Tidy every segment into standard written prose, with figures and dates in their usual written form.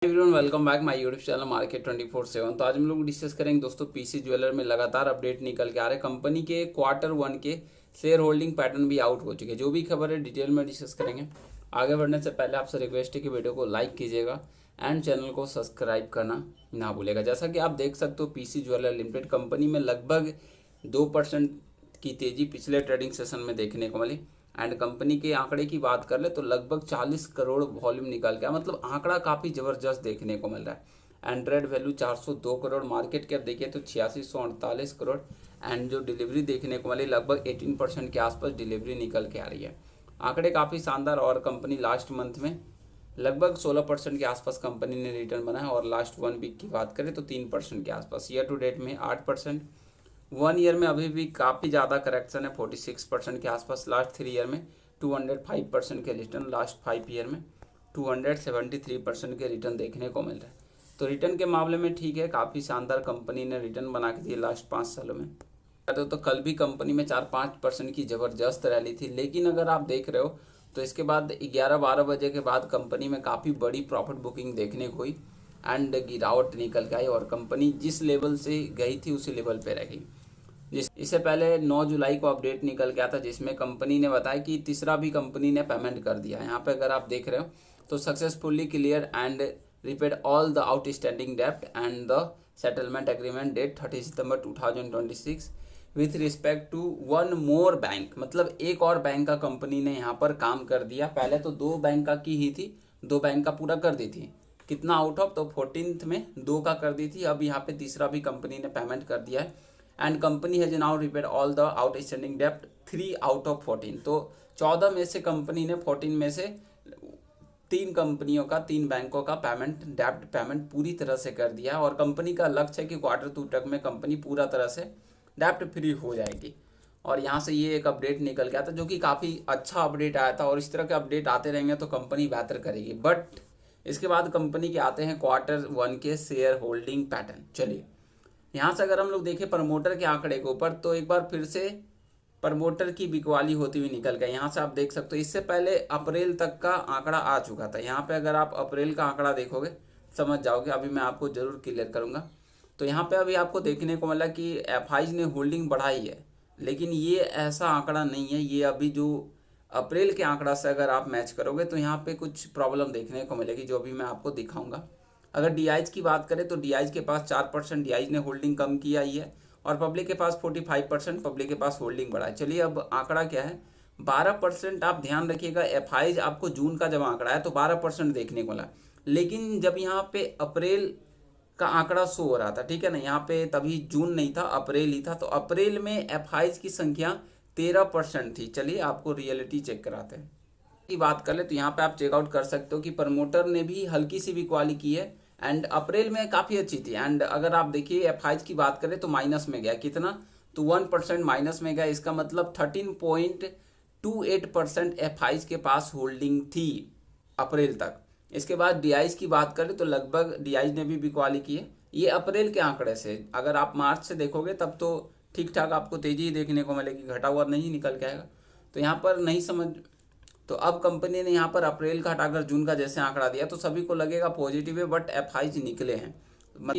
Everyone welcome back my YouTube channel market 24/7। तो आज हम लोग डिस्कस करेंगे दोस्तों पीसी ज्वेलर में लगातार अपडेट निकल के आ रहे हैं। कंपनी के Q1 के शेयर होल्डिंग पैटर्न भी आउट हो चुके हैं। जो भी खबर है डिटेल में डिस्कस करेंगे। आगे बढ़ने से पहले आपसे रिक्वेस्ट है कि वीडियो को लाइक कीजिएगा एंड चैनल को सब्सक्राइब करना ना भूलेगा। जैसा कि आप देख सकते हो पीसी ज्वेलर लिमिटेड कंपनी में लगभग 2% की तेजी पिछले ट्रेडिंग सेशन में देखने को मिली। एंड कंपनी के आंकड़े की बात कर ले तो लगभग 40 करोड़ वॉल्यूम निकल गया, मतलब आंकड़ा काफ़ी ज़बरदस्त देखने को मिल रहा है। And trade value 402 crore, market cap देखिए तो 8648 करोड़। एंड जो डिलीवरी देखने को मिली लगभग 18% के आसपास डिलीवरी निकल के आ रही है। आंकड़े काफ़ी शानदार और कंपनी लास्ट मंथ में लगभग 16% के आसपास कंपनी ने रिटर्न बनाया और लास्ट 1 वीक की बात करें तो 3% के आसपास। ईयर टू डेट में 8%। 1 ईयर में अभी भी काफ़ी ज़्यादा करेक्शन है, 46% के आसपास। लास्ट 3 ईयर में 205% के रिटर्न, लास्ट 5 ईयर में 273% के रिटर्न देखने को मिल रहा है। तो रिटर्न के मामले में ठीक है, काफ़ी शानदार कंपनी ने रिटर्न बना के दिए लास्ट 5 सालों में। तो कल भी कंपनी में 4-5% की ज़बरदस्त रैली थी, लेकिन अगर आप देख रहे हो तो इसके बाद 11-12 बजे के बाद कंपनी में काफ़ी बड़ी प्रॉफिट बुकिंग देखने को हुई एंड गिरावट निकल के आई और कंपनी जिस लेवल से गई थी उसी लेवल पे रह गई। इससे पहले 9 जुलाई को अपडेट निकल गया था जिसमें कंपनी ने बताया कि तीसरा भी कंपनी ने पेमेंट कर दिया है। यहाँ पे अगर आप देख रहे हो तो successfully clear and repaid all the outstanding डेब्ट and the settlement agreement date 30 September 2026 with respect to 1 more bank. मतलब एक और बैंक का कंपनी ने यहाँ पर काम कर दिया। पहले तो 2 बैंक का की ही थी, 2 बैंक का पूरा कर दी थी। कितना आउट ऑफ, तो 14th में 2 का कर दी थी। अब यहाँ पे तीसरा भी कंपनी ने पेमेंट कर दिया है and company has now repaid all the outstanding डेब्ट 3 आउट ऑफ 14। तो 14 में से कंपनी ने 14 में से 3 कंपनियों का, 3 बैंकों का पेमेंट, डेब्ट पेमेंट पूरी तरह से कर दिया और कंपनी का लक्ष्य है कि Q2 तक में कंपनी पूरा तरह से डेब्ट फ्री हो जाएगी। और यहाँ से ये एक अपडेट निकल गया था जो कि काफ़ी अच्छा अपडेट आया था और इस तरह के अपडेट आते रहेंगे तो कंपनी बेहतर करेगी। बट इसके बाद कंपनी के आते हैं Q1 के शेयर होल्डिंग पैटर्न। चलिए यहाँ से अगर हम लोग देखें प्रमोटर के आंकड़े के ऊपर तो एक बार फिर से प्रमोटर की बिकवाली होती हुई निकल गई। यहाँ से आप देख सकते हो इससे पहले अप्रैल तक का आंकड़ा आ चुका था। यहाँ पे अगर आप अप्रैल का आंकड़ा देखोगे समझ जाओगे, अभी मैं आपको जरूर क्लियर करूँगा। तो यहाँ पे अभी आपको देखने को मिला कि एफआईज ने होल्डिंग बढ़ाई है, लेकिन ये ऐसा आंकड़ा नहीं है। ये अभी जो अप्रैल के आंकड़ा से अगर आप मैच करोगे तो यहाँ पे कुछ प्रॉब्लम देखने को मिलेगी जो अभी मैं आपको दिखाऊंगा। अगर डीआईज की बात करें तो डीआईज के पास 4% डीआईज ने होल्डिंग कम किया ही है और पब्लिक के पास 45% पब्लिक के पास होल्डिंग बढ़ा है। चलिए अब आंकड़ा क्या है, 12%। आप ध्यान रखिएगा एफआईज आपको जून का जब आंकड़ा है तो 12% देखने को मिला, लेकिन जब यहाँ पे अप्रैल का आंकड़ा शो हो रहा था, ठीक है ना, यहाँ पे तभी जून नहीं था अप्रैल ही था, तो अप्रैल में एफआईज की संख्या 13% थी। चलिए आपको रियलिटी चेक कराते हैं की बात कर ले तो यहाँ पे आप चेकआउट कर सकते हो कि प्रमोटर ने भी हल्की सी भी क्वाली की है एंड अप्रैल में काफ़ी अच्छी थी। एंड अगर आप देखिए एफआईज की बात करें तो माइनस में गया, कितना, तो 1% माइनस में गया। इसका मतलब 13.28% एफआईज के पास होल्डिंग थी अप्रैल तक। इसके बाद डीआईज की बात करें तो लगभग डीआईज ने भी बिकवाली की है। ये अप्रैल के आंकड़े से, अगर आप मार्च से देखोगे तब तो ठीक ठाक आपको तेजी ही देखने को मिलेगी, घटा हुआ नहीं निकल के आएगा। तो यहाँ पर नहीं समझ, तो अब कंपनी ने यहाँ पर अप्रैल का हटाकर जून का जैसे आंकड़ा दिया तो सभी को लगेगा पॉजिटिव है, बट एफआईज निकले हैं।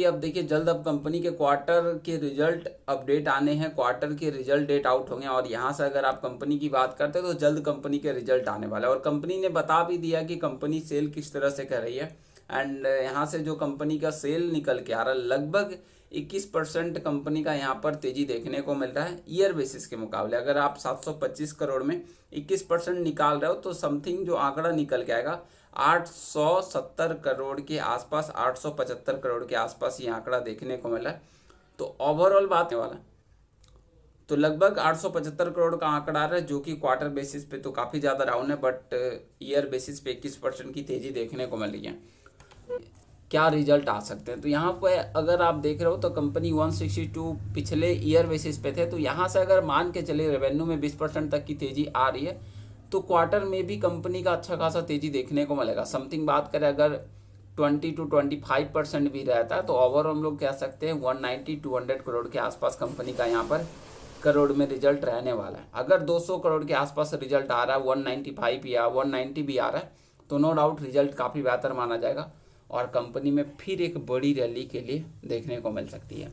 अब देखिए जल्द अब कंपनी के क्वार्टर के रिजल्ट अपडेट आने हैं, क्वार्टर के रिजल्ट डेट आउट होंगे और यहाँ से अगर आप कंपनी की बात करते हैं तो जल्द कंपनी के रिजल्ट आने वाले हैं और कंपनी ने बता भी दिया कि कंपनी सेल किस तरह से कर रही है। एंड यहाँ से जो कंपनी का सेल निकल के आ रहा है लगभग 21% कंपनी का यहाँ पर तेजी देखने को मिल रहा है ईयर बेसिस के मुकाबले। अगर आप 725 करोड़ में 21% निकाल रहे हो तो समथिंग जो आंकड़ा निकल के आएगा 870 करोड़ के आसपास, 875 करोड़ के आसपास ये आंकड़ा देखने को मिला है। तो ओवरऑल बात वाला तो लगभग 875 करोड़ का आंकड़ा आ रहा है जो कि क्वार्टर बेसिस पे तो काफ़ी ज़्यादा डाउन है, बट ईयर बेसिस पे 21% की तेजी देखने को मिली है। क्या रिजल्ट आ सकते हैं, तो यहाँ पे अगर आप देख रहे हो तो कंपनी 162 पिछले ईयर बेसिस पे थे, तो यहाँ से अगर मान के चले रेवेन्यू में 20% तक की तेजी आ रही है तो क्वार्टर में भी कंपनी का अच्छा खासा तेजी देखने को मिलेगा। समथिंग बात करें अगर 20 to 25% भी रहता है तो ओवर हम लोग कह सकते हैं 190-200 करोड़ के आसपास कंपनी का यहाँ पर करोड़ में रिजल्ट रहने वाला है। अगर 200 करोड़ के आसपास रिजल्ट आ रहा है, 195 या 190 भी आ रहा है तो नो डाउट रिजल्ट काफ़ी बेहतर माना जाएगा। और कंपनी में फिर एक बड़ी रैली के लिए देखने को मिल सकती है।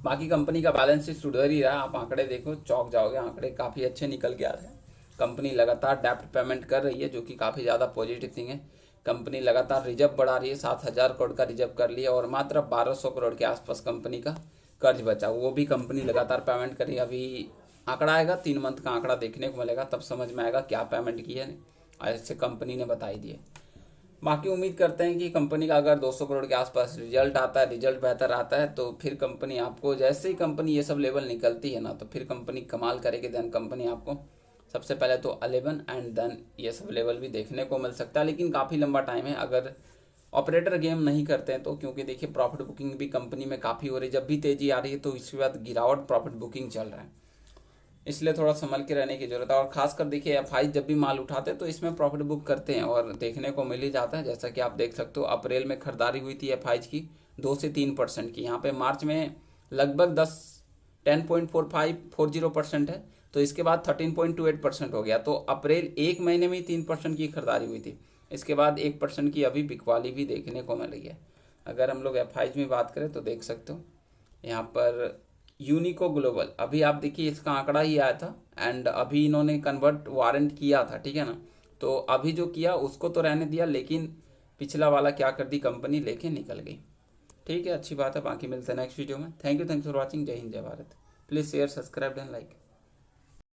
बाकी कंपनी का बैलेंस शीट सुधर ही रहा है, आप आंकड़े देखो चौंक जाओगे, आंकड़े काफ़ी अच्छे निकल के आ रहे हैं। कंपनी लगातार डेप्ट पेमेंट कर रही है जो कि काफ़ी ज़्यादा पॉजिटिव थिंग है। कंपनी लगातार रिजर्व बढ़ा रही है, 7,000 करोड़ का रिजर्व कर लिया और मात्र 1,200 करोड़ के आसपास कंपनी का कर्ज बचा, वो भी कंपनी लगातार पेमेंट कर रही है। अभी आंकड़ा आएगा, 3 मंथ का आंकड़ा देखने को मिलेगा, तब समझ में आएगा क्या पेमेंट किया है, ऐसे कंपनी ने बताई दिए। बाकी उम्मीद करते हैं कि कंपनी का अगर 200 करोड़ के आसपास रिजल्ट आता है, रिजल्ट बेहतर आता है, तो फिर कंपनी आपको, जैसे ही कंपनी ये सब लेवल निकलती है ना, तो फिर कंपनी कमाल करेगी। देन कंपनी आपको सबसे पहले तो 11 एंड देन ये सब लेवल भी देखने को मिल सकता है, लेकिन काफ़ी लंबा टाइम है अगर ऑपरेटर गेम नहीं करते हैं तो। क्योंकि देखिए प्रॉफिट बुकिंग भी कंपनी में काफ़ी हो रही है, जब भी तेज़ी आ रही है तो इसके बाद गिरावट प्रॉफिट बुकिंग चल रहा है, इसलिए थोड़ा संभल के रहने की जरूरत है। और खासकर देखिए एफआई जब भी माल उठाते हैं तो इसमें प्रॉफिट बुक करते हैं और देखने को मिल ही जाता है। जैसा कि आप देख सकते हो अप्रैल में खरीदारी हुई थी एफआईज की 2 से 3% की, यहाँ पे मार्च में लगभग 10.40% है, तो इसके बाद 13.28% हो गया। तो अप्रैल एक महीने में ही 3% की खरीदारी हुई थी, इसके बाद 1% की अभी बिकवाली भी देखने को मिल रही है। अगर हम लोग एफआईज में बात करें तो देख सकते हो यहाँ पर यूनिको ग्लोबल, अभी आप देखिए इसका आंकड़ा ही आया था एंड अभी इन्होंने कन्वर्ट वारंट किया था, ठीक है ना। तो अभी जो किया उसको तो रहने दिया, लेकिन पिछला वाला क्या कर दी कंपनी, लेके निकल गई। ठीक है, अच्छी बात है। बाकी मिलते हैं नेक्स्ट वीडियो में। Thank you for watching. जय हिंद, जय Bharat. Please share, subscribe and like.